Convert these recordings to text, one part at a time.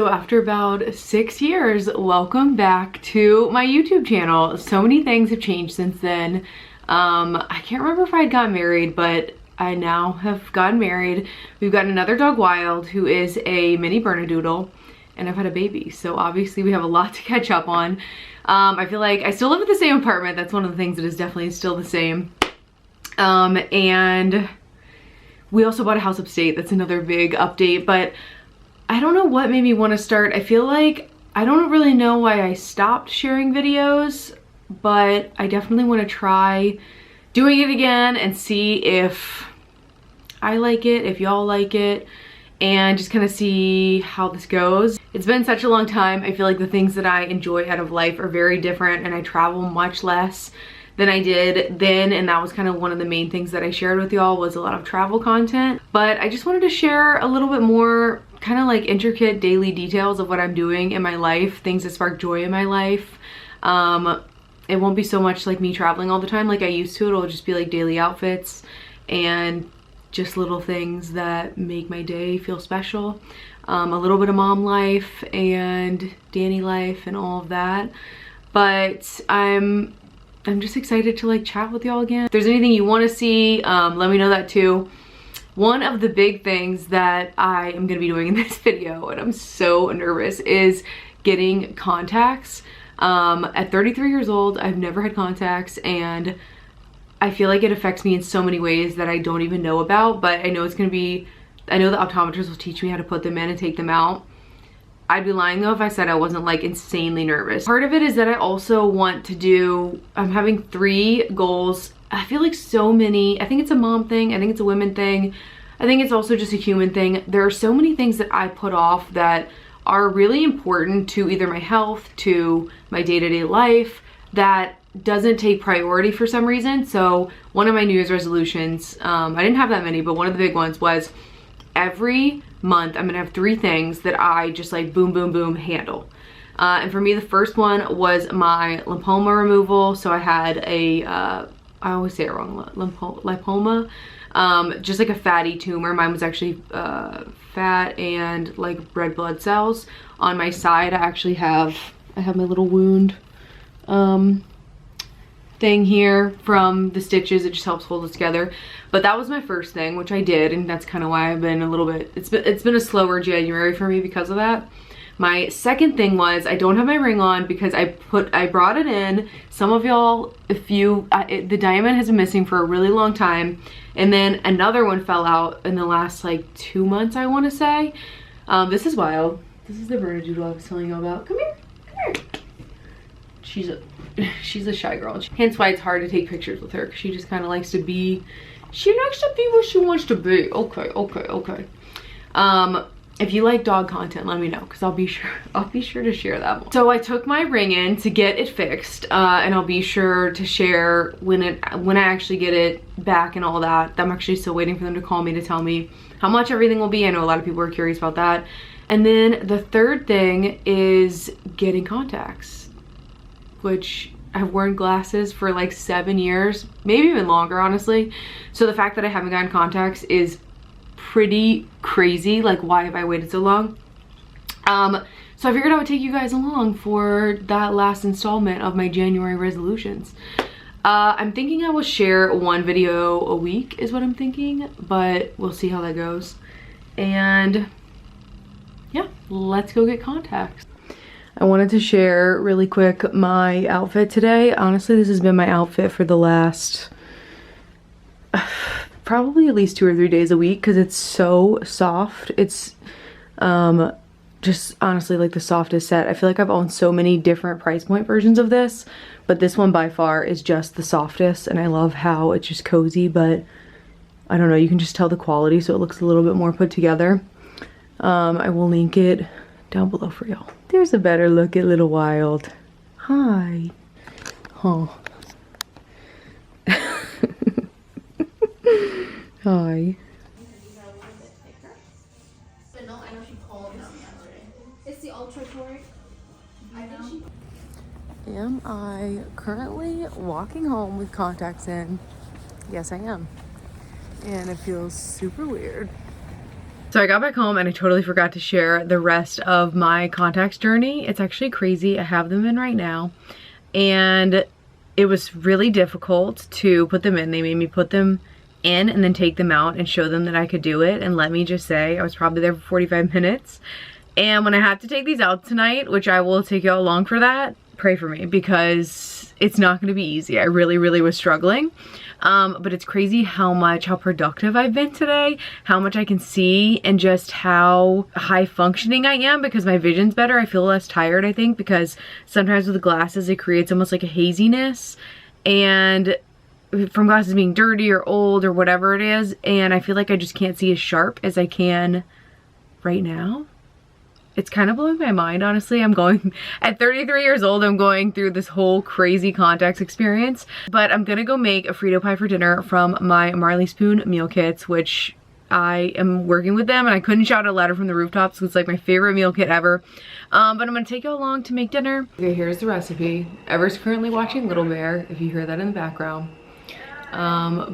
So after about 6 years, welcome back to my YouTube channel. So many things have changed since then. I can't remember if I had gotten married, but I now have gotten married. We've got another dog, Wild, who is a mini Bernedoodle, and I've had a baby. So obviously we have a lot to catch up on. I feel like I still live in the same apartment. That's one of the things that is definitely still the same. And we also bought a house upstate. That's another big update, but I don't know what made me want to start. I feel like I don't really know why I stopped sharing videos, but I definitely want to try doing it again and see if I like it, if y'all like it, and just kind of see how this goes. It's been such a long time. I feel like the things that I enjoy out of life are very different, and I travel much less than I did then, and that was kind of one of the main things that I shared with y'all, was a lot of travel content. But I just wanted to share a little bit more kind of like intricate daily details of what I'm doing in my life, things that spark joy in my life. It won't be so much like me traveling all the time like I used to. It'll just be like daily outfits and just little things that make my day feel special. A little bit of mom life and Danny life and all of that. But I'm just excited to like chat with y'all again. If there's anything you want to see, let me know that too. One of the big things that I am gonna be doing in this video, and I'm so nervous, is getting contacts. At 33 years old, I've never had contacts, and I feel like it affects me in so many ways that I don't even know about, but I know it's gonna be, I know the optometrist will teach me how to put them in and take them out. I'd be lying though if I said I wasn't like insanely nervous. Part of it is that I also want to do, I'm having 3 goals. I feel like so many, I think it's a mom thing, I think it's a women thing, I think it's also just a human thing. There are so many things that I put off that are really important to either my health, to my day-to-day life, that doesn't take priority for some reason. So one of my New Year's resolutions, I didn't have that many, but one of the big ones was every month I'm gonna have 3 things that I just like boom, boom, boom handle. And for me, the first one was my lymphoma removal. So I had a, I always say it wrong, lipoma, just like a fatty tumor. Mine was actually fat and like red blood cells on my side. I have my little wound thing here from the stitches. It just helps hold it together. But that was my first thing, which I did, and that's kind of why I've been a little bit, it's been a slower January for me because of that. My second thing was, I don't have my ring on because I brought it in. Some of y'all, the diamond has been missing for a really long time. And then another one fell out in the last like 2 months, I want to say. This is Wild. This is the Bernedoodle I was telling you about. Come here, come here. She's a shy girl. Hence why it's hard to take pictures with her, because she just kind of likes to be, she likes to be what she wants to be. Okay, okay, okay. If you like dog content, let me know, because I'll be sure to share that one. So I took my ring in to get it fixed, and I'll be sure to share when I actually get it back and all that. I'm actually still waiting for them to call me to tell me how much everything will be. I know a lot of people are curious about that. And then the third thing is getting contacts, which I've worn glasses for like 7 years, maybe even longer, honestly. So the fact that I haven't gotten contacts is pretty crazy. Like, why have I waited so long? So I figured I would take you guys along for that last installment of my January resolutions. I'm thinking I will share 1 video a week is what I'm thinking, but we'll see how that goes. And yeah, let's go get contacts. I wanted to share really quick my outfit today. Honestly, this has been my outfit for the last probably at least 2 or 3 days a week, because it's so soft. It's just honestly like the softest set. I feel like I've owned so many different price point versions of this, but this one by far is just the softest, and I love how it's just cozy, but I don't know, you can just tell the quality, so it looks a little bit more put together. I will link it down below for y'all. There's a better look at little Wild. Hi. Oh. Hi. But no, I know she called him yesterday. It's the ultra toric. Am I currently walking home with contacts in? Yes, I am. And it feels super weird. So I got back home and I totally forgot to share the rest of my contacts journey. It's actually crazy. I have them in right now. And it was really difficult to put them in. They made me put them in and then take them out and show them that I could do it. And let me just say, I was probably there for 45 minutes. And when I have to take these out tonight, which I will take y'all along for that, pray for me because it's not gonna be easy. I really was struggling. But it's crazy how productive I've been today, how much I can see, and just how high functioning I am because my vision's better. I feel less tired, I think, because sometimes with the glasses, it creates almost like a haziness, and from glasses being dirty or old or whatever it is, and I feel like I just can't see as sharp as I can right now. It's kind of blowing my mind, honestly. At 33 years old, I'm going through this whole crazy contacts experience. But I'm gonna go make a Frito pie for dinner from my Marley Spoon meal kits, which I am working with them, and I couldn't shout it louder from the rooftops. It's like my favorite meal kit ever. But I'm gonna take you along to make dinner. Okay, here's the recipe. Ever's currently watching Little Bear, if you hear that in the background. Oh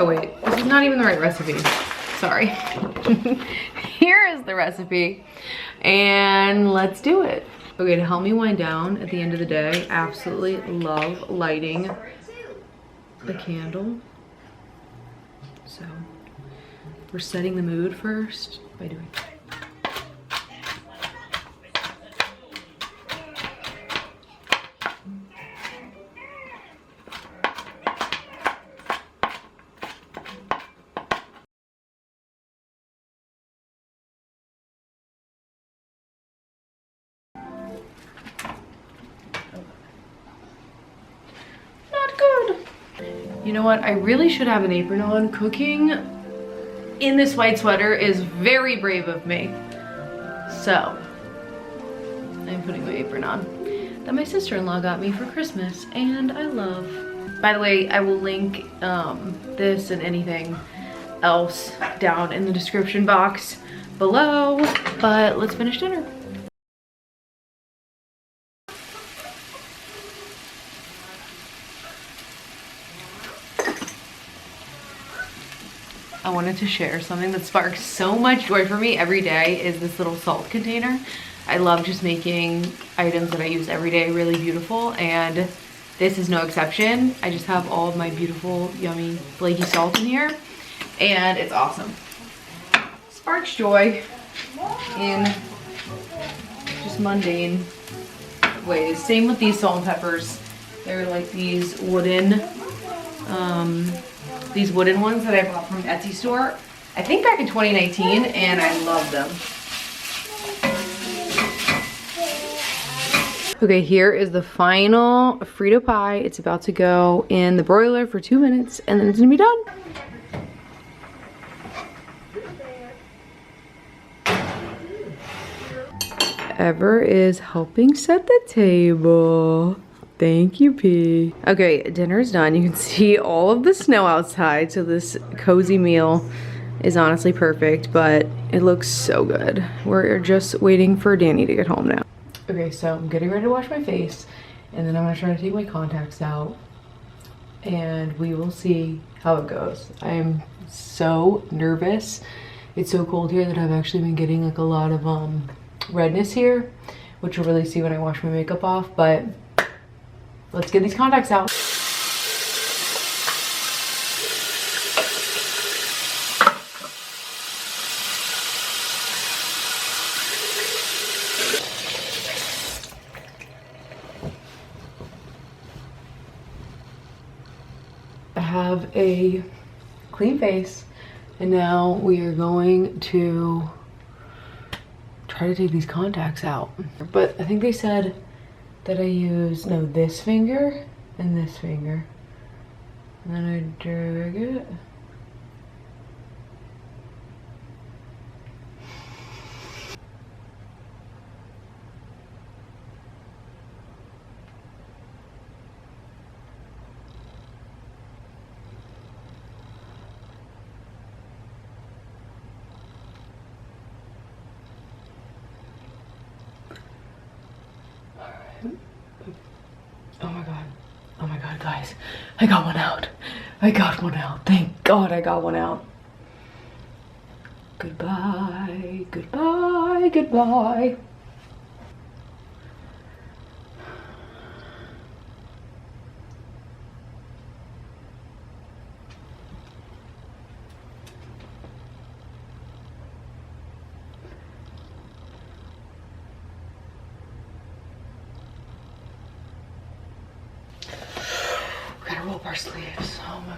wait, this is not even the right recipe. Sorry. Here is the recipe. And let's do it. Okay, to help me wind down at the end of the day, I absolutely love lighting the candle. So we're setting the mood first by doing You know what? I really should have an apron on. Cooking in this white sweater is very brave of me. So, I'm putting my apron on that my sister-in-law got me for Christmas and I love. By the way, I will link this and anything else down in the description box below. But let's finish dinner. I wanted to share something that sparks so much joy for me every day is this little salt container. I love just making items that I use every day really beautiful, and this is no exception. I just have all of my beautiful, yummy, flaky salt in here, and it's awesome. Sparks joy in just mundane ways. Same with these salt and peppers. They're like these wooden ones that I bought from Etsy store, I think back in 2019, and I love them. Okay, here is the final Frito pie. It's about to go in the broiler for 2 minutes, and then it's gonna be done. Ever is helping set the table. Thank you, P. Okay, dinner's done. You can see all of the snow outside, so this cozy meal is honestly perfect, but it looks so good. We're just waiting for Danny to get home now. Okay, so I'm getting ready to wash my face, and then I'm gonna try to take my contacts out, and we will see how it goes. I am so nervous. It's so cold here that I've actually been getting like a lot of redness here, which you'll really see when I wash my makeup off, but let's get these contacts out. I have a clean face, and now we are going to try to take these contacts out. But I think they said that I use, no, this finger and this finger. And then I drag it. Oh my god, guys, I got one out. I got one out. Thank God I got one out. Goodbye, goodbye, goodbye. We gotta roll up our sleeves. Oh my.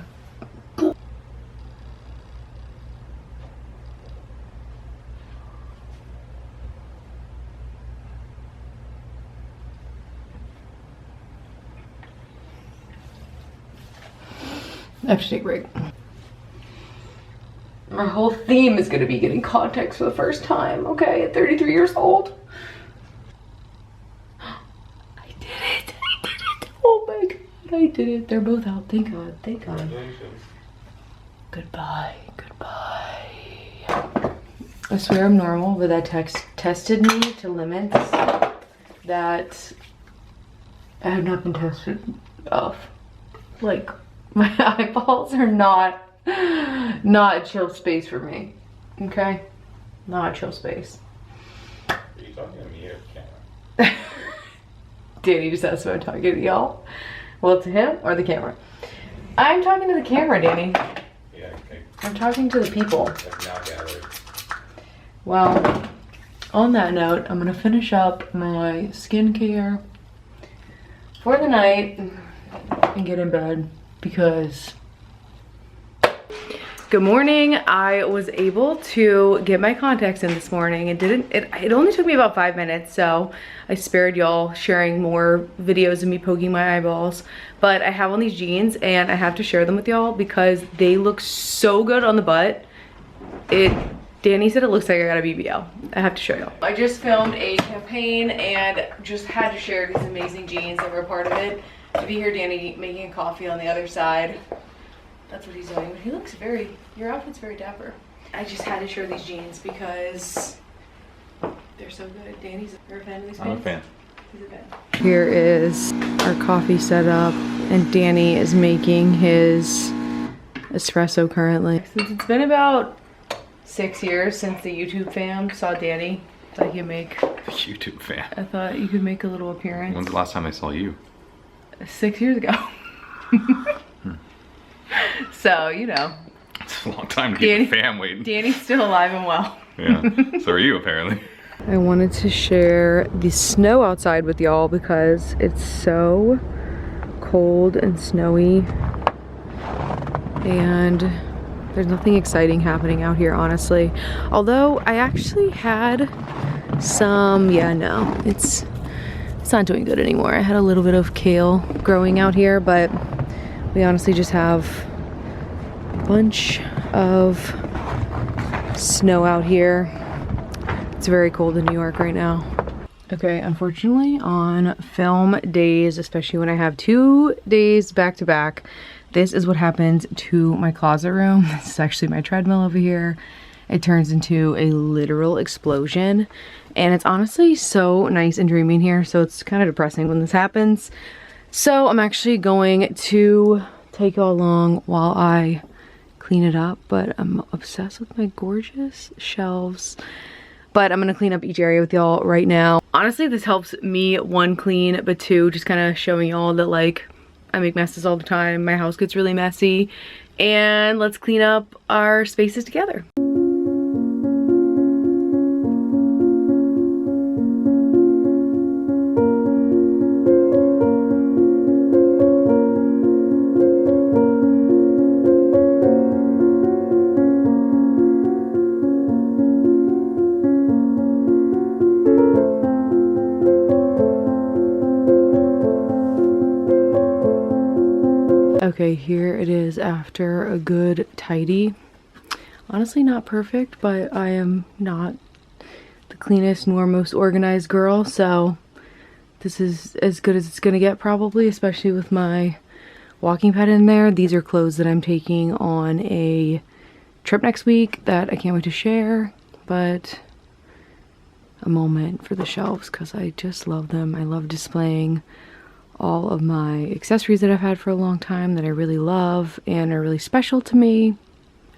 I have to take a break. My whole theme is gonna be getting context for the first time, okay, at 33 years old. I did it, I did it. Oh my God, I did it. They're both out, thank God, thank God. Goodbye, goodbye. I swear I'm normal, but that text tested me to limits that I have not been tested of. Like, my eyeballs are not a chill space for me, okay? Not a chill space. Are you talking to me or the camera? Danny just asked if I'm talking to y'all. Well, to him or the camera? I'm talking to the camera, Danny. Yeah, okay. I'm talking to the people. That's now gathered. Well, on that note, I'm gonna finish up my skincare for the night and get in bed because good morning. I was able to get my contacts in this morning. It only took me about 5 minutes, so I spared y'all sharing more videos of me poking my eyeballs. But I have on these jeans and I have to share them with y'all because they look so good on the butt. Danny said it looks like I got a BBL. I have to show y'all. I just filmed a campaign and just had to share these amazing jeans that were a part of it. If you hear Danny making a coffee on the other side, that's what he's doing. He looks your outfit's very dapper. I just had to share these jeans because they're so good. Danny's a fan of these pants? I'm a fan. He's a fan. Here is our coffee setup and Danny is making his espresso currently. Since it's been about 6 years since the YouTube fam saw Danny, I thought you make YouTube fan. I thought you could make a little appearance. When's the last time I saw you? 6 years ago. So, you know. It's a long time to keep the fam waiting. Danny's still alive and well. Yeah, so are you apparently. I wanted to share the snow outside with y'all because it's so cold and snowy. And there's nothing exciting happening out here, honestly. Although I actually had some, yeah, no, it's not doing good anymore. I had a little bit of kale growing out here, but we honestly just have a bunch of snow out here. It's very cold in New York right now. Okay, unfortunately on film days, especially when I have 2 days back to back, this is what happens to my closet room. This is actually my treadmill over here. It turns into a literal explosion. And it's honestly so nice and dreamy in here, so it's kind of depressing when this happens. So I'm actually going to take y'all along while I clean it up, but I'm obsessed with my gorgeous shelves. But I'm gonna clean up each area with y'all right now. Honestly, this helps me, 1, clean, but 2, just kind of showing y'all that like I make messes all the time. My house gets really messy, and let's clean up our spaces together. Okay, here it is after a good tidy. Honestly, not perfect, but I am not the cleanest nor most organized girl, so this is as good as it's gonna get probably, especially with my walking pad in there. These are clothes that I'm taking on a trip next week that I can't wait to share, but a moment for the shelves because I just love them. I love displaying all of my accessories that I've had for a long time that I really love and are really special to me.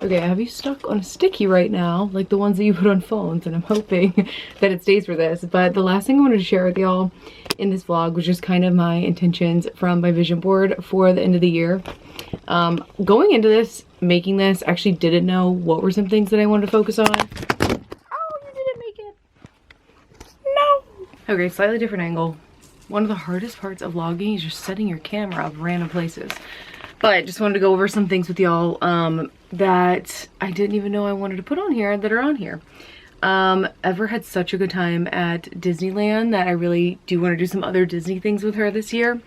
Okay, I have you stuck on a sticky right now, like the ones that you put on phones, and I'm hoping that it stays for this. But the last thing I wanted to share with y'all in this vlog was just kind of my intentions from my vision board for the end of the year. Going into this, making this, actually didn't know what were some things that I wanted to focus on. Oh, you didn't make it. No. Okay, slightly different angle. One of the hardest parts of vlogging is just setting your camera up random places. But just wanted to go over some things with y'all that I didn't even know I wanted to put on here that are on here. Ever had such a good time at Disneyland that I really do want to do some other Disney things with her this year.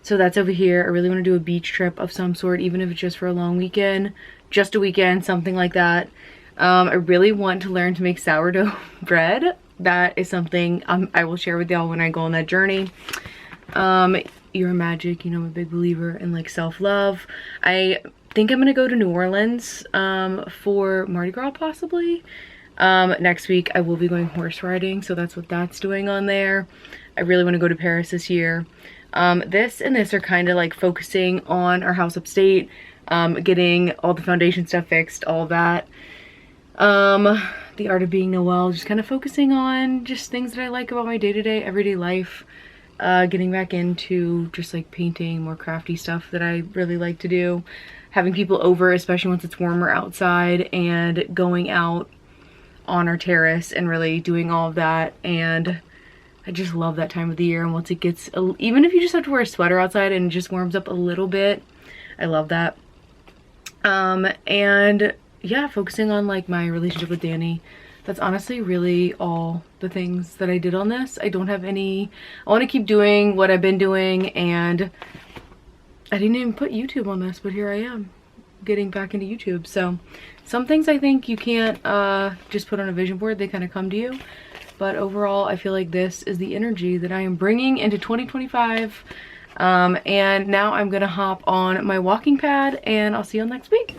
So that's over here. I really want to do a beach trip of some sort, even if it's just for a long weekend, just a weekend, something like that. I really want to learn to make sourdough bread. That is something I will share with y'all when I go on that journey. You're magic, you know, I'm a big believer in like self-love. I think I'm gonna go to New Orleans for Mardi Gras possibly. Next week I will be going horse riding, so that's what that's doing on there. I really want to go to Paris this year. This and this are kind of like focusing on our house upstate, getting all the foundation stuff fixed, all of that. The art of being Noelle, just kind of focusing on just things that I like about my day-to-day, everyday life. Getting back into just like painting, more crafty stuff that I really like to do. Having people over, especially once it's warmer outside, and going out on our terrace and really doing all of that. And I just love that time of the year. And once it gets, even if you just have to wear a sweater outside and it just warms up a little bit, I love that. And yeah, focusing on like my relationship with Danny. That's honestly really all the things that I did on this. I don't have any, I want to keep doing what I've been doing, and I didn't even put YouTube on this, but here I am getting back into YouTube. So some things I think you can't just put on a vision board, they kind of come to you. But overall, I feel like this is the energy that I am bringing into 2025. And now I'm gonna hop on my walking pad and I'll see you all next week.